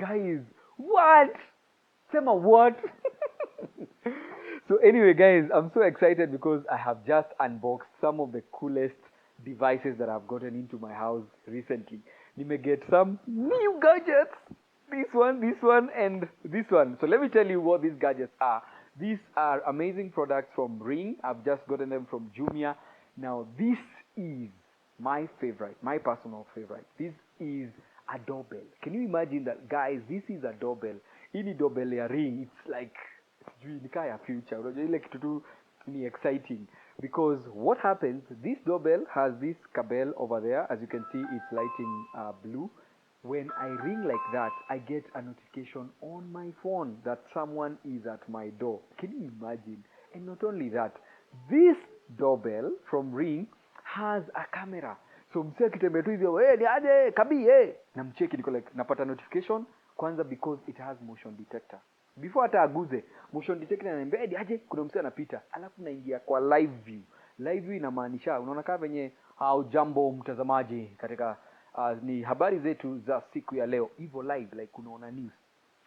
Guys, what? Sema what? So anyway, guys, I'm so excited because I have just unboxed some of the coolest devices that I've gotten into my house recently. You may get some new gadgets. This one, and this one. So let me tell you what these gadgets are. These are amazing products from Ring. I've just gotten them from Jumia. Now, this is my favorite, my personal favorite. This is a doorbell. Can you imagine that, guys? This is a doorbell. Ini doorbell ya Ring. It's like a future. Like to do any exciting, because what happens? This doorbell has this cabel over there. As you can see, it's lighting blue. When I ring like that, I get a notification on my phone that someone is at my door. Can you imagine? And not only that, this doorbell from Ring has a camera. So msee akitembea tu hivyo, ni aje Kabi, namcheki, niko like napata notification kwanza because it has motion detector. Before hata aguze, motion detector inaniambia ni aje kuna msee anapita. Alafu naingia kwa live view. Live view inamaanisha unaona kama venye jambo mtazamaji katika ni habari zetu za siku ya leo. Hivyo live, like unaona news.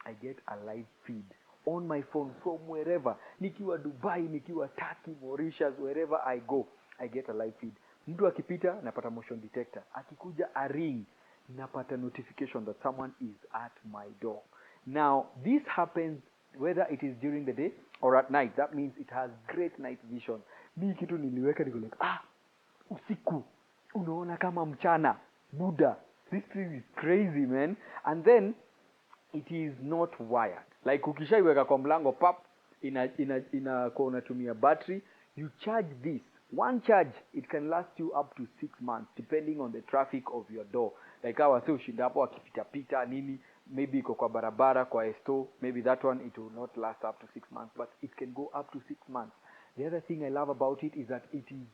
I get a live feed on my phone from wherever. Nikiwa Dubai, nikiwa Turkey, Mauritius, wherever I go, I get a live feed. Mtu akipita napata motion detector. Akikuja a ring, napata notification that someone is at my door. Now, this happens whether it is during the day or at night. That means it has great night vision. Ni kitu niliweka niko like, usiku unaona kama mchana. Buddha, this thing is crazy, man. And then it is not wired. Like ukishaiweka kwa mlango pap, ina kwa unatumia battery, you charge this. One charge, it can last you up to 6 months depending on the traffic of your door. Like hawa si ushinda hapo akipita pita nini, maybe iko kwa barabara kwa esto, maybe that one it will not last up to 6 months, but it can go up to 6 months. The other thing I love about it is that it is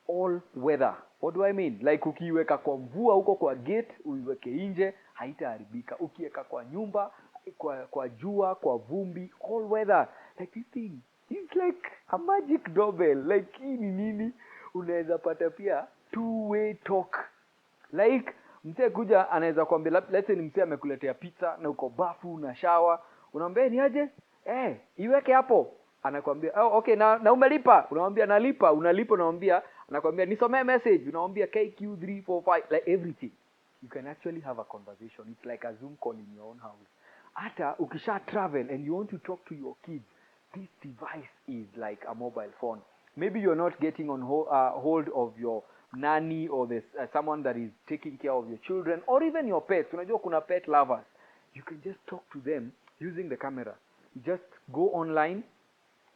all weather. What do I mean? Like ukiweka kwa mvua huko kwa gate, uiweke nje, haitaharibika. Ukiweka kwa nyumba, kwa jua, kwa vumbi, all weather. Like this thing, it's like a magic doorbell. Like hii ni nini? Unaweza pata pia two-way talk. Like msee kuja anaweza kuambia, let's say ni msee amekuletea pizza na uko bafu na shower, unamwambia ni aje? Iweke hapo. Anakuambia, okay, na umelipa? Unamwambia nalipa. Unalipa, unamwambia, anakuambia nisomee message. Unamwambia KQ345, like everything. You can actually have a conversation. It's like a Zoom call in your own house. Hata ukisha travel and you want to talk to your kids, this device is like a mobile phone. Maybe you're not getting on hold of your nanny or someone that is taking care of your children or even your pets. Unajua kuna pet lovers. You can just talk to them using the camera. You just go online,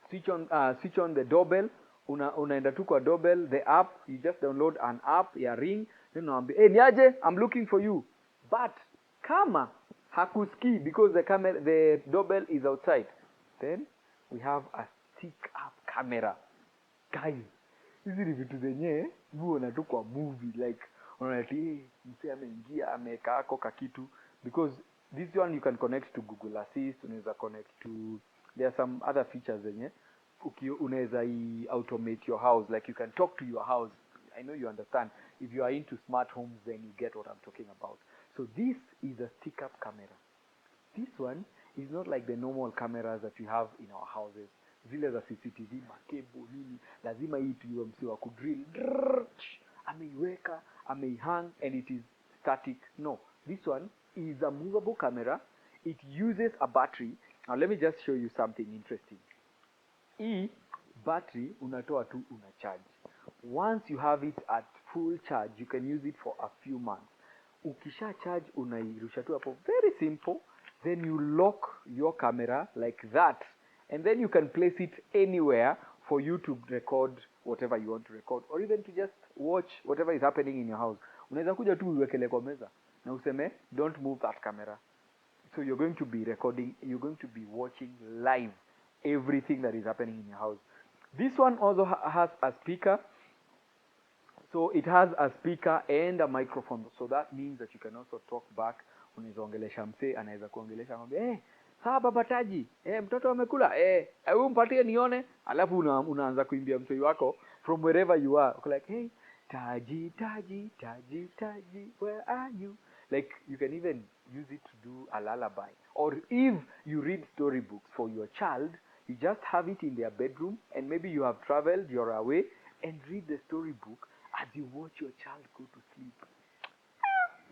switch on the doorbell. Unaenda tu kwa doorbell, the app, you just download an app ya Ring, then unaambia niaje, I'm looking for you. But kama hakusikii because the doorbell is outside, then we have a stick up camera. Guys, hizi ni vitu zenye unaona tu kwa movie, like unaona msee ameingia ameweka ako kakitu, because this one you can connect to Google Assist, unaweza connect to, there are some other features zenye unaweza automate your house, like you can talk to your house. I know you understand. If you are into smart homes, then you get what I'm talking about. So this is a stick-up camera. This one is not like the normal cameras that we have in our houses. Zile za CCTV, makebo, nini, lazima hii tuiwe msi wa kudrill. Ameiweka, ameihang, and it is static. No, this one is a movable camera. It uses a battery. Now let me just show you something interesting. Hii battery unatoa tu unacharge. Once you have it at full charge, you can use it for a few months. Ukisha charge unairusha tu hapo, very simple. Then you lock your camera like that, and then you can place it anywhere for you to record whatever you want to record, or even to just watch whatever is happening in your house. Unaweza kuja tu uwekele kwa meza na useme don't move that camera. So you're going to be recording, you're going to be watching live everything that is happening in your house. This one also has a speaker. So it has a speaker and a microphone. So that means that you can also talk back. Unaweza ongelesha msee, anaweza kuongelesha ngombe, sawa baba Taji, mtoto amekula, hebu mpatie nione. Alafu unaanza kuimbia msee wako from wherever you are. Uko like, Taji, Taji, Taji, Taji, where are you? Like, you can even use it to do a lullaby. Or if you read storybooks for your child, you just have it in their bedroom, and maybe you have traveled, you're away, and read the storybook as you watch your child go to sleep.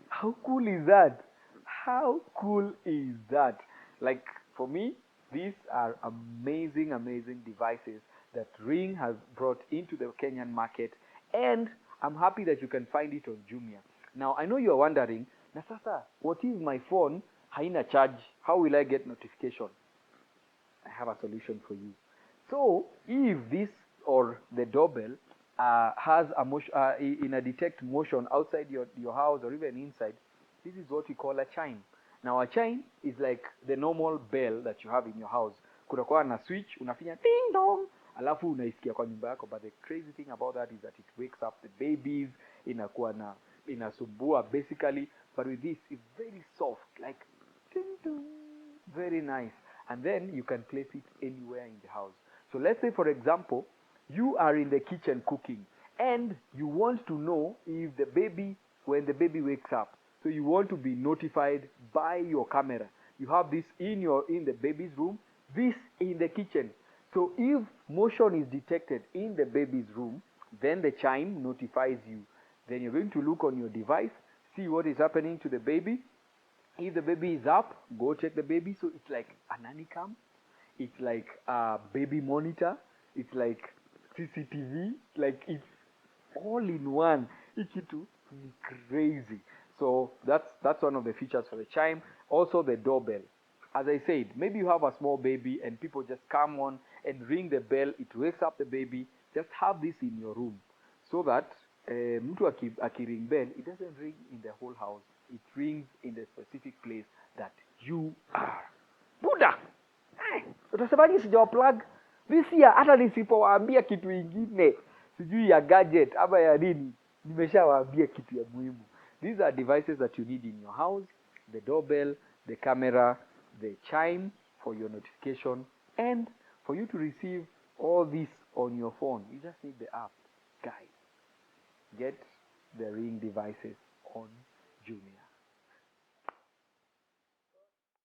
How cool is that? How cool is that? Like, for me, these are amazing, amazing devices that Ring has brought into the Kenyan market, and I'm happy that you can find it on Jumia. Now, I know you're wondering, na sasa, what if my phone haina charge? How will I get notification? I have a solution for you. So, if this or the doorbell has a motion, in a detect motion outside your house or even inside, this is what we call a chime. Now, a chime is like the normal bell that you have in your house. Kutakuwa na switch, unafinya ding dong, alafu unaisikia kwa nyumba yako. But the crazy thing about that is that it wakes up the babies, inakuwa na inasumbua basically. But with this, it's very soft, like ding dong, very nice. And then you can place it anywhere in the house. So let's say, for example, you are in the kitchen cooking, and you want to know if the baby, when the baby wakes up. So you want to be notified by your camera. You have this in the baby's room, this in the kitchen. So if motion is detected in the baby's room, then the chime notifies you. Then you're going to look on your device, see what is happening to the baby. If the baby is up, go check the baby. So it's like a nanny cam, it's like a baby monitor, it's like CCTV, like it's all in one. Ikitu is crazy. So that's one of the features for the chime. Also the doorbell. As I said, maybe you have a small baby and people just come on and ring the bell. It wakes up the baby. Just have this in your room so that mtu akiring bell, it doesn't ring in the whole house. It rings in the specific place that you are. Buddha! Utasemaje sijawa plug? This year hata nisipowaambia kitu ingine, sijui ya gadget ama ya nini, nimeshawaambia kitu ya muhimu. These are devices that you need in your house: the doorbell, the camera, the chime for your notification, and for you to receive all this on your phone, you just need the app. Guys, get the Ring devices on Jumia.